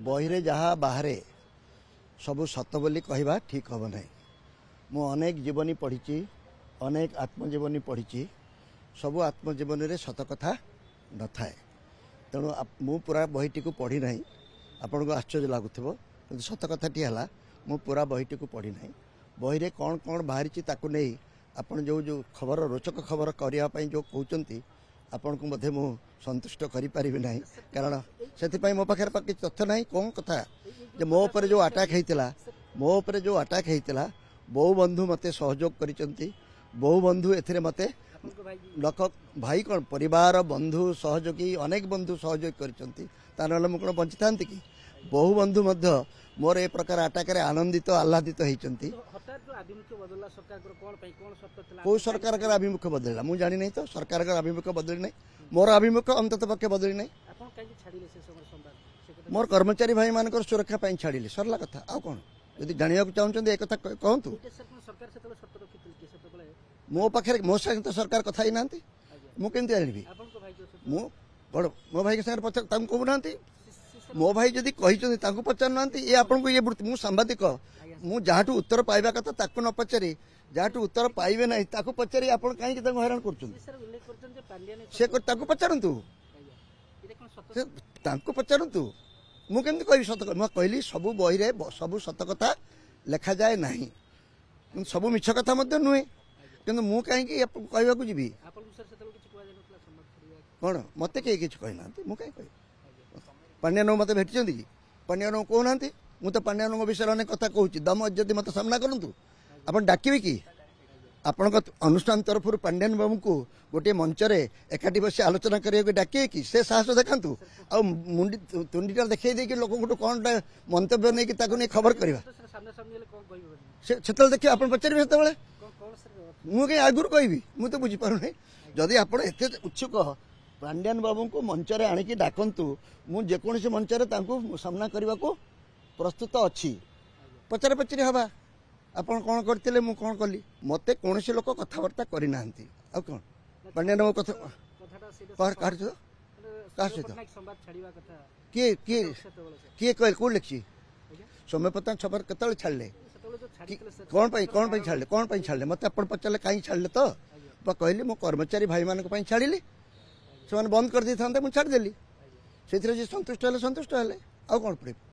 बहिरे जहाँ बाहर सबू सत बोली कहवा ठीक हम ना। मु अनेक जीवनी पढ़ी, अनेक आत्मजीवनी पढ़ी, सबू आत्मजीवन रे सत कथा न थाए। तेणु मु पूरा बहीटी को पढ़ी ना। आपन को आश्चर्य लगुव कि सत कथाटी है मु पूरा बहीटी को पढ़ी ना। बही रे कौन कौन बाहरी ताकू नहीं आपन जो जो खबर रोचक खबर करने जो कहते आपन को मध्य मु संतुष्ट करि परिबे नहीं, कारण से मो पाखे किसी तथ्य ना। कौन कथा जे मो ऊपर जो अटैक होता, मो ऊपर जो अटैक होता बहु बंधु मते सहयोग करिसंती। बहु बंधु एथिरे मते लोक भाई कौन परिवार बंधु सहयोगी अनेक बंधु सहयोग करिसंती। तार मु कौन बंची था कि बहु बंधु मध्य मोर ए प्रकार अटैक रे आनंदित आह्लादित होइचंती। कौ सरकार का अभिमुख्य बदलला मु जानी नहीं। तो सरकार का अभिमुख्य बदली नहीं, मोर अभिमुख्य अंतत पक्षे बदली नहीं। मोर कर्मचारी भाई मान सुरक्षा पाई छाड़िले सरला कथा। आ कौन यदि जाना चाहते एक कथा कहतु। मो पाखे मो साथ तो सरकार कथा ही ना मुझे जानवी। मो भाई के साथ पचार कहूना। मो भाई जदि कही पचार ना ये आपन को ये मु सांबादिक मु जहाँ उत्तर पाइबा कथा ताकू न पचारि जहाँ उत्तर पाइबे ना ताकू पचारि आप कहीं हैरान कर पचारतु पचारतु मु केमती कह सत कहली सबू बही रे सबू सत कथा लेखा जाए ना, सबू मिछ कथा नुहे कि मु कहीं कहवा जी कौन मत कहीं कहना मुझे कह पांड्यान मत भेटी कि पांड्यान कहना मु तो पांड्यान विषय अनेक कथा कहूँ। दम जदि मत सामना करूँ आप डाकिबे कि आपण अनुष्ठान तरफ पांड्यान बाबू को गोटे मंच में एकाठी बस आलोचना करने डाकिए कि से साहस देखातु आ मुंडी तुंडीटा देखा दे लोक कौन मंतव्य नहीं खबर करवा से देखिए आप पचारे से मुझे आगुरी कहि मुझे तो बुझीपार जदि आप उत्सुक पांड्यान बाबू को मंच में आणिकी डाकतु मुझे मंच में सामना करने को प्रस्तुत अच्छी पचारे पचारि हवा आपन कौन करते मु कौन कली मत कौन लोक कथबार्ता करना कौन पांड्यान बाबू कथा सहित किए किए किए कह कौन लिखी सौम्य पट्टनायक छपर केत छाड़े कौन छाड़े मत आप पचारे कहीं छाड़े तो कहली मो कर्मचारी भाई मान छाड़ी से बंद कर दी था मुझे छाड़देली से संतुष्ट हेले आ कौन पड़े।